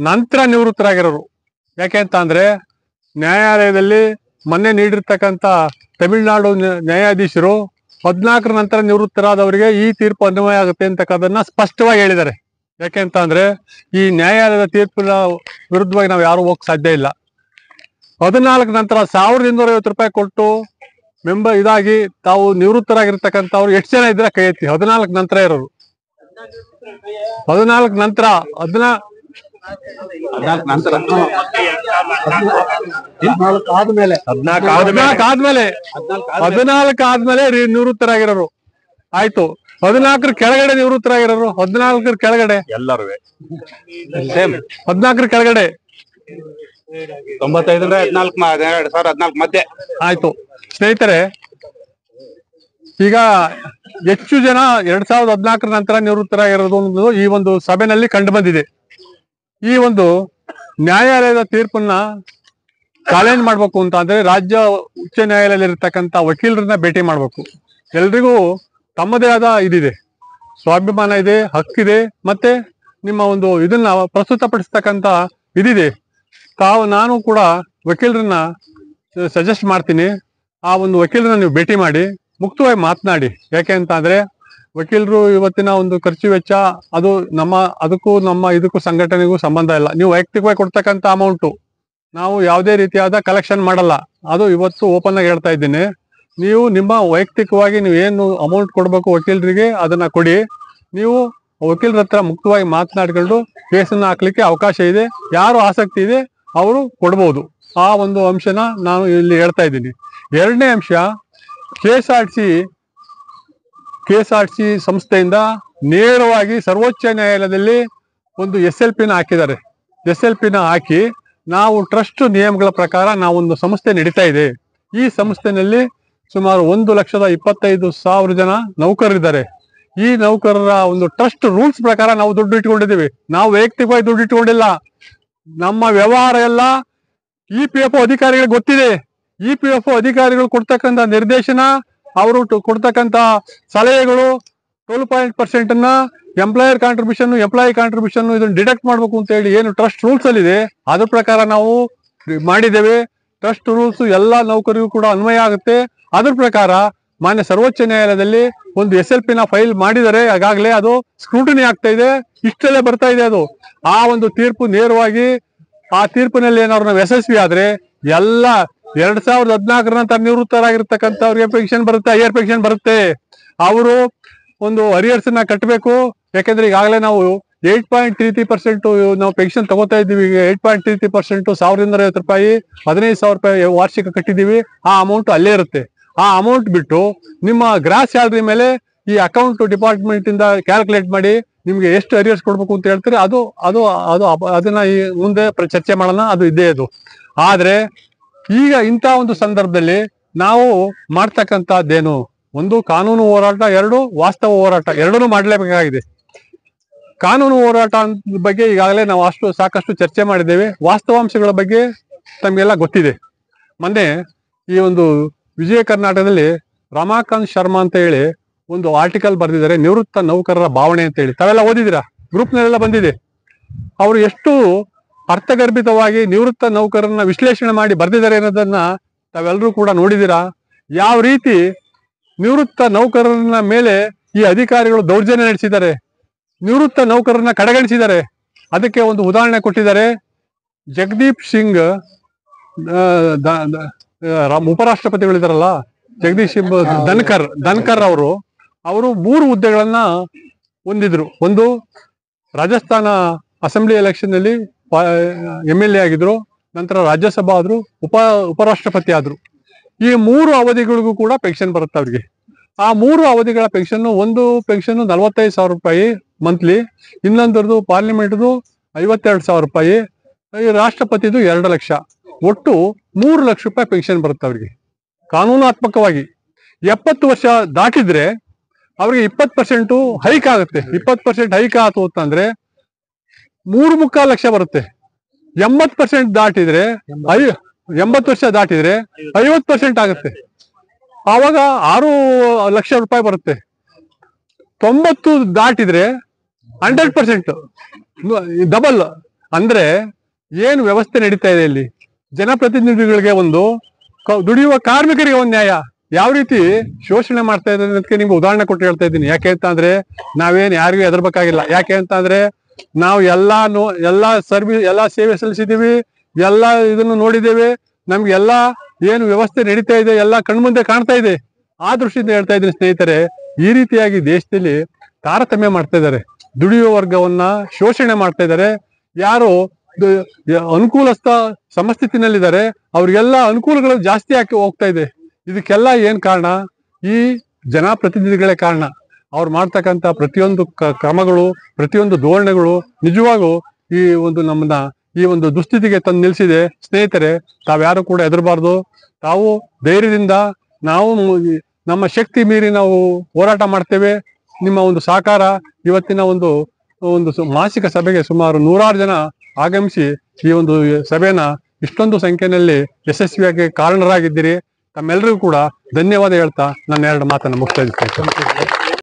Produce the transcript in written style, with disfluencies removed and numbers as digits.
ನಂತರ ನಿವೃತ್ತರಾಗಿರೋರು. ಯಾಕೆ ಅಂತ ಅಂದ್ರೆ ನ್ಯಾಯಾಲಯದಲ್ಲಿ ಮೊನ್ನೆ ನೀಡಿರ್ತಕ್ಕಂಥ ತಮಿಳುನಾಡು ನ್ಯಾಯಾಧೀಶರು 14ರ ನಂತರ ನಿವೃತ್ತರಾದವರಿಗೆ ಈ ತೀರ್ಪು ಅನ್ವಯ ಆಗುತ್ತೆ ಅಂತಕ್ಕದನ್ನ ಸ್ಪಷ್ಟವಾಗಿ ಹೇಳಿದ್ದಾರೆ. ಯಾಕೆ ಅಂತ ಅಂದ್ರೆ ಈ ನ್ಯಾಯಾಲಯದ ತೀರ್ಪಿನ ವಿರುದ್ಧವಾಗಿ ನಾವು ಯಾರು ಹೋಗಕ್ ಸಾಧ್ಯ ಇಲ್ಲ. 14 ನಂತರ 1250 ರೂಪಾಯಿ ಕೊಟ್ಟು ಇದಾಗಿ ತಾವು ನಿವೃತ್ತರಾಗಿರ್ತಕ್ಕಂಥವ್ರು ಎಷ್ಟು ಜನ ಇದ್ರೆ ಕೈ ಎತ್ತಿ. 14 ನಂತರ ಇರೋರು, 14 ನಂತರ 14 ಆದ್ಮೇಲೆ ನಿವೃತ್ತರಾಗಿರೋರು ಆಯ್ತು. 14 ಕೆಳಗಡೆ ನಿವೃತ್ತರಾಗಿರೋರು, 14 ಕೆಳಗಡೆ ಎಲ್ಲರೂ 14 ಕೆಳಗಡೆ 95 2014 ಮಧ್ಯೆ ಆಯ್ತು. ಸ್ನೇಹಿತರೆ, ಈಗ ಹೆಚ್ಚು ಜನ 2014 ನಂತರ ನಿವೃತ್ತರಾಗಿರೋದು ಈ ಒಂದು ಸಭೆಯಲ್ಲಿ ಕಂಡು ಬಂದಿದೆ. ಈ ಒಂದು ನ್ಯಾಯಾಲಯದ ತೀರ್ಪನ್ನ ಚಾಲೆಂಜ್ ಮಾಡ್ಬೇಕು ಅಂತ ಅಂದ್ರೆ ರಾಜ್ಯ ಉಚ್ಚ ನ್ಯಾಯಾಲಯದಲ್ಲಿ ಇರ್ತಕ್ಕಂಥ ವಕೀಲರನ್ನ ಭೇಟಿ ಮಾಡ್ಬೇಕು. ಎಲ್ರಿಗೂ ತಮ್ಮದೇ ಆದ ಇದಿದೆ, ಸ್ವಾಭಿಮಾನ ಇದೆ, ಹಕ್ಕಿದೆ, ಮತ್ತೆ ನಿಮ್ಮ ಒಂದು ಇದನ್ನ ಪ್ರಸ್ತುತಪಡಿಸ್ತಕ್ಕಂಥ ಇದಿದೆ. ನಾನು ಕೂಡ ವಕೀಲರನ್ನ ಸಜೆಸ್ಟ್ ಮಾಡ್ತೀನಿ. ಆ ಒಂದು ವಕೀಲರನ್ನ ನೀವು ಭೇಟಿ ಮಾಡಿ ಮುಕ್ತವಾಗಿ ಮಾತನಾಡಿ. ಯಾಕೆ ಅಂತ ಅಂದ್ರೆ ವಕೀಲರು ಇವತ್ತಿನ ಒಂದು ಖರ್ಚು ವೆಚ್ಚ ಅದು ಅದಕ್ಕೂ ನಮ್ಮ ಇದಕ್ಕೂ ಸಂಘಟನೆಗೂ ಸಂಬಂಧ ಇಲ್ಲ. ನೀವು ವೈಯಕ್ತಿಕವಾಗಿ ಕೊಡ್ತಕ್ಕಂಥ ಅಮೌಂಟು ನಾವು ಯಾವುದೇ ರೀತಿಯಾದ ಕಲೆಕ್ಷನ್ ಮಾಡಲ್ಲ. ಅದು ಇವತ್ತು ಓಪನ್ ಆಗಿ ಹೇಳ್ತಾ ಇದ್ದೀನಿ. ನೀವು ನಿಮ್ಮ ವೈಯಕ್ತಿಕವಾಗಿ ನೀವು ಏನು ಅಮೌಂಟ್ ಕೊಡಬೇಕು ವಕೀಲರಿಗೆ ಅದನ್ನ ಕೊಡಿ. ನೀವು ವಕೀಲರ ಹತ್ರ ಮುಕ್ತವಾಗಿ ಮಾತನಾಡ್ಕೊಂಡು ಕೇಸನ್ನ ಹಾಕ್ಲಿಕ್ಕೆ ಅವಕಾಶ ಇದೆ. ಯಾರು ಆಸಕ್ತಿ ಇದೆ ಅವರು ಕೊಡ್ಬೋದು. ಆ ಒಂದು ಅಂಶನ ನಾನು ಇಲ್ಲಿ ಹೇಳ್ತಾ ಇದ್ದೀನಿ. ಎರಡನೇ ಅಂಶ, KSRTC ಸಂಸ್ಥೆಯಿಂದ ನೇರವಾಗಿ ಸರ್ವೋಚ್ಚ ನ್ಯಾಯಾಲಯದಲ್ಲಿ ಒಂದು SLP ನ ಹಾಕಿದ್ದಾರೆ. SLP ನ ಹಾಕಿ ನಾವು ಟ್ರಸ್ಟ್ ನಿಯಮಗಳ ಪ್ರಕಾರ ನಾವೊಂದು ಸಂಸ್ಥೆ ನಡೀತಾ ಇದೆ. ಈ ಸಂಸ್ಥೆನಲ್ಲಿ ಸುಮಾರು 1,25,000 ಜನ ನೌಕರರಿದ್ದಾರೆ. ಈ ನೌಕರರ ಒಂದು ಟ್ರಸ್ಟ್ ರೂಲ್ಸ್ ಪ್ರಕಾರ ನಾವು ದುಡ್ಡು ಇಟ್ಕೊಂಡಿದ್ದೀವಿ. ನಾವು ವೈಯಕ್ತಿಕವಾಗಿ ದುಡ್ಡು ಇಟ್ಕೊಂಡಿಲ್ಲ. ನಮ್ಮ ವ್ಯವಹಾರ ಎಲ್ಲ EPFO ಅಧಿಕಾರಿಗಳಿಗೆ ಗೊತ್ತಿದೆ. EPFO ಅಧಿಕಾರಿಗಳು ಕೊಡ್ತಕ್ಕಂಥ ನಿರ್ದೇಶನ, ಅವರು ಕೊಡ್ತಕ್ಕಂಥ ಸಲಹೆಗಳು 12% ಎಂಪ್ಲಾಯರ್ ಕಾಂಟ್ರಿಬ್ಯೂಷನ್ ಇದನ್ನ ಡಿಡಕ್ಟ್ ಮಾಡ್ಬೇಕು ಅಂತ ಹೇಳಿ ಏನು ಟ್ರಸ್ಟ್ ರೂಲ್ಸ್ ಅಲ್ಲಿ ಇದೆ ಅದ್ರ ಪ್ರಕಾರ ನಾವು ಮಾಡಿದ್ದೇವೆ. ಟ್ರಸ್ಟ್ ರೂಲ್ಸ್ ಎಲ್ಲಾ ನೌಕರಿಗೂ ಕೂಡ ಅನ್ವಯ ಆಗುತ್ತೆ. ಅದ್ರ ಪ್ರಕಾರ ಮಾನ್ಯ ಸರ್ವೋಚ್ಚ ನ್ಯಾಯಾಲಯದಲ್ಲಿ ಒಂದು SLP ನ ಫೈಲ್ ಮಾಡಿದರೆ ಈಗಾಗಲೇ ಅದು ಸ್ಕ್ರೂಟಿನಿ ಆಗ್ತಾ ಇದೆ. ಇಷ್ಟಲ್ಲೇ ಬರ್ತಾ ಇದೆ ಅದು. ಆ ಒಂದು ತೀರ್ಪು ನೇರವಾಗಿ ಆ ತೀರ್ಪಿನಲ್ಲಿ ಏನಾದ್ರು ನಾವು ಯಶಸ್ವಿ ಆದ್ರೆ ಎಲ್ಲ 2014 ನಂತರ ನಿವೃತ್ತರಾಗಿರ್ತಕ್ಕಂಥವ್ರಿಗೆ ಪೆನ್ಷನ್ ಬರುತ್ತೆ, ಹೈಯರ್ ಪೆನ್ಷನ್ ಬರುತ್ತೆ. ಅವರು ಒಂದು ಅರಿಯರ್ಸ್ ನ ಕಟ್ಟಬೇಕು. ಯಾಕಂದ್ರೆ ಈಗಾಗಲೇ ನಾವು 8.33% ನಾವು ಪೆನ್ಷನ್ ತಗೋತಾ ಇದ್ದೀವಿ. 8.33% 1,250 ರೂಪಾಯಿ 15,000 ರೂಪಾಯಿ ವಾರ್ಷಿಕ ಕಟ್ಟಿದ್ದೀವಿ. ಆ ಅಮೌಂಟ್ ಅಲ್ಲೇ ಇರುತ್ತೆ. ಆ ಅಮೌಂಟ್ ಬಿಟ್ಟು ನಿಮ್ಮ ಗ್ರಾಸ್ ಸ್ಯಾಲರಿ ಮೇಲೆ ಈ ಅಕೌಂಟ್ ಡಿಪಾರ್ಟ್ಮೆಂಟ್ ಇಂದ ಕ್ಯಾಲ್ಕುಲೇಟ್ ಮಾಡಿ ನಿಮ್ಗೆ ಎಷ್ಟು ಅರಿಯರ್ಸ್ ಕೊಡ್ಬೇಕು ಅಂತ ಹೇಳ್ತಾರೆ. ಅದನ್ನ ಈ ಮುಂದೆ ಚರ್ಚೆ ಮಾಡೋಣ. ಅದು ಇದ್ದೇ ಅದು. ಆದ್ರೆ ಈಗ ಇಂಥ ಒಂದು ಸಂದರ್ಭದಲ್ಲಿ ನಾವು ಮಾಡ್ತಕ್ಕಂಥದ್ದೇನು, ಒಂದು ಕಾನೂನು ಹೋರಾಟ, ಎರಡು ವಾಸ್ತವ ಹೋರಾಟ, ಎರಡನ್ನೂ ಮಾಡಲೇಬೇಕಾಗಿದೆ. ಕಾನೂನು ಹೋರಾಟ ಬಗ್ಗೆ ಈಗಾಗಲೇ ನಾವು ಸಾಕಷ್ಟು ಚರ್ಚೆ ಮಾಡಿದ್ದೇವೆ. ವಾಸ್ತವಾಂಶಗಳ ಬಗ್ಗೆ ತಮಗೆಲ್ಲ ಗೊತ್ತಿದೆ. ಮೊನ್ನೆ ಈ ಒಂದು ವಿಜಯ ಕರ್ನಾಟಕದಲ್ಲಿ ರಮಾಕಾಂತ್ ಶರ್ಮಾ ಅಂತ ಹೇಳಿ ಒಂದು ಆರ್ಟಿಕಲ್ ಬರೆದಿದ್ದಾರೆ, ನಿವೃತ್ತ ನೌಕರರ ಭಾವನೆ ಅಂತ ಹೇಳಿ. ತಾವೆಲ್ಲ ಓದಿದಿರಾ, ಗ್ರೂಪ್ನಲ್ಲೆಲ್ಲ ಬಂದಿದೆ. ಅವರು ಎಷ್ಟು ಅರ್ಥಗರ್ಭಿತವಾಗಿ ನಿವೃತ್ತ ನೌಕರರನ್ನ ವಿಶ್ಲೇಷಣೆ ಮಾಡಿ ಬರೆದಿದ್ದಾರೆ ಅನ್ನೋದನ್ನ ತಾವೆಲ್ಲರೂ ಕೂಡ ನೋಡಿದಿರಾ. ಯಾವ ರೀತಿ ನಿವೃತ್ತ ನೌಕರರನ್ನ ಮೇಲೆ ಈ ಅಧಿಕಾರಿಗಳು ದೌರ್ಜನ್ಯ ನಡೆಸಿದ್ದಾರೆ, ನಿವೃತ್ತ ನೌಕರರನ್ನ ಕಡೆಗಣಿಸಿದ್ದಾರೆ. ಅದಕ್ಕೆ ಒಂದು ಉದಾಹರಣೆ ಕೊಟ್ಟಿದ್ದಾರೆ. ಜಗದೀಪ್ ಸಿಂಗ್ ಉಪರಾಷ್ಟ್ರಪತಿಗಳಿದಾರಲ್ಲ, ಜಗದೀಶ್ ಧನ್ಕರ್ ಅವರು 3 ಹುದ್ದೆಗಳನ್ನ ಹೊಂದಿದ್ರು. ಒಂದು ರಾಜಸ್ಥಾನ ಅಸೆಂಬ್ಲಿ ಎಲೆಕ್ಷನ್ ನಲ್ಲಿ MLA ಆಗಿದ್ರು, ನಂತರ ರಾಜ್ಯಸಭಾ ಆದ್ರು, ಉಪರಾಷ್ಟ್ರಪತಿ ಆದ್ರು. ಈ 3 ಅವಧಿಗಳಿಗೂ ಕೂಡ ಪೆನ್ಷನ್ ಬರುತ್ತೆ ಅವ್ರಿಗೆ. ಆ 3 ಅವಧಿಗಳ ಪೆನ್ಷನ್, ಒಂದು ಪೆನ್ಷನ್ 45,000 ರೂಪಾಯಿ ಮಂತ್ಲಿ, ಇನ್ನೊಂದರದು ಪಾರ್ಲಿಮೆಂಟ್ದು 52,000 ರೂಪಾಯಿ, ರಾಷ್ಟ್ರಪತಿದು 2 ಲಕ್ಷ, ಒಟ್ಟು 3 ಲಕ್ಷ ರೂಪಾಯಿ ಪೆನ್ಷನ್ ಬರುತ್ತೆ ಅವ್ರಿಗೆ ಕಾನೂನಾತ್ಮಕವಾಗಿ. 70 ವರ್ಷ ದಾಟಿದ್ರೆ ಅವ್ರಿಗೆ 20% ಹೈಕ್ ಆಗುತ್ತೆ. 20% ಹೈಕ್ ಆಯ್ತು ಅಂತಂದ್ರೆ 3.25 ಲಕ್ಷ ಬರುತ್ತೆ. 80% ದಾಟಿದ್ರೆ 80 ವರ್ಷ ದಾಟಿದ್ರೆ 50% ಆಗುತ್ತೆ. ಆವಾಗ 6 ಲಕ್ಷ ರೂಪಾಯಿ ಬರುತ್ತೆ. 90 ದಾಟಿದ್ರೆ 100% ಡಬಲ್ ಅಂದ್ರೆ ಏನು ವ್ಯವಸ್ಥೆ ನಡೀತಾ ಇದೆ ಇಲ್ಲಿ, ಜನಪ್ರತಿನಿಧಿಗಳಿಗೆ ಒಂದು ದುಡಿಯುವ ಕಾರ್ಮಿಕರಿಗೆ ಒಂದು ನ್ಯಾಯ ಯಾವ ರೀತಿ ಶೋಷಣೆ ಮಾಡ್ತಾ ಇದ್ದಾರೆ ಅನ್ನೋದಕ್ಕೆ ನಿಮ್ಗೆ ಉದಾಹರಣೆ ಕೊಟ್ಟು ಹೇಳ್ತಾ ಇದ್ದೀನಿ. ಯಾಕೆ ಅಂತ ಅಂದ್ರೆ ನಾವೇನ್ ಯಾರಿಗೂ ಹೆದರ್ಬೇಕಾಗಿಲ್ಲ. ಯಾಕೆ ಅಂತ ಅಂದ್ರೆ ನಾವು ಎಲ್ಲಾ ಸೇವೆ ಸಲ್ಲಿಸಿದೀವಿ, ಎಲ್ಲಾ ಇದನ್ನು ನೋಡಿದ್ದೇವೆ. ನಮ್ಗೆ ಎಲ್ಲಾ ಏನು ವ್ಯವಸ್ಥೆ ನಡೀತಾ ಇದೆ ಎಲ್ಲ ಕಣ್ಮುಂದೆ ಕಾಣ್ತಾ ಇದೆ. ಆ ದೃಷ್ಟಿಯಿಂದ ಹೇಳ್ತಾ ಇದ್ದೀನಿ ಸ್ನೇಹಿತರೆ, ಈ ರೀತಿಯಾಗಿ ದೇಶದಲ್ಲಿ ತಾರತಮ್ಯ ಮಾಡ್ತಾ ಇದ್ದಾರೆ, ದುಡಿಯುವ ವರ್ಗವನ್ನ ಶೋಷಣೆ ಮಾಡ್ತಾ ಇದ್ದಾರೆ. ಯಾರು ಅನುಕೂಲಸ್ಥ ಸಮಸ್ಥಿತಿನಲ್ಲಿದ್ದಾರೆ ಅವ್ರಿಗೆಲ್ಲ ಅನುಕೂಲಗಳು ಜಾಸ್ತಿ ಆಗಿ ಹೋಗ್ತಾ ಇದೆ. ಇದಕ್ಕೆಲ್ಲ ಏನ್ ಕಾರಣ? ಈ ಜನಪ್ರತಿನಿಧಿಗಳೇ ಕಾರಣ. ಅವ್ರು ಮಾಡ್ತಕ್ಕಂಥ ಪ್ರತಿಯೊಂದು ಕ್ರಮಗಳು, ಪ್ರತಿಯೊಂದು ಧೋರಣೆಗಳು ನಿಜವಾಗೂ ನಮ್ಮನ್ನ ಈ ಒಂದು ದುಸ್ಥಿತಿಗೆ ತಂದು ನಿಲ್ಸಿದೆ. ಸ್ನೇಹಿತರೆ, ತಾವ್ಯಾರು ಕೂಡ ಹೆದರಬಾರ್ದು. ತಾವು ಧೈರ್ಯದಿಂದ ನಾವು ನಮ್ಮ ಶಕ್ತಿ ಮೀರಿ ನಾವು ಹೋರಾಟ ಮಾಡ್ತೇವೆ. ನಿಮ್ಮ ಒಂದು ಸಹಕಾರ ಇವತ್ತಿನ ಒಂದು ಮಾಸಿಕ ಸಭೆಗೆ ಸುಮಾರು 100 ಜನ ಆಗಮಿಸಿ ಈ ಒಂದು ಸಭೆನ ಇಷ್ಟೊಂದು ಸಂಖ್ಯೆಯಲ್ಲಿ ಯಶಸ್ವಿಯಾಗಿ ಕಾರಣರಾಗಿದ್ದೀರಿ. ತಮ್ಮೆಲ್ಲರಿಗೂ ಕೂಡ ಧನ್ಯವಾದ ಹೇಳ್ತಾ ನನ್ನ 2 ಮಾತನ್ನು ಮುಗಿಸ್ತಾ ಇದ್ದೀನಿ.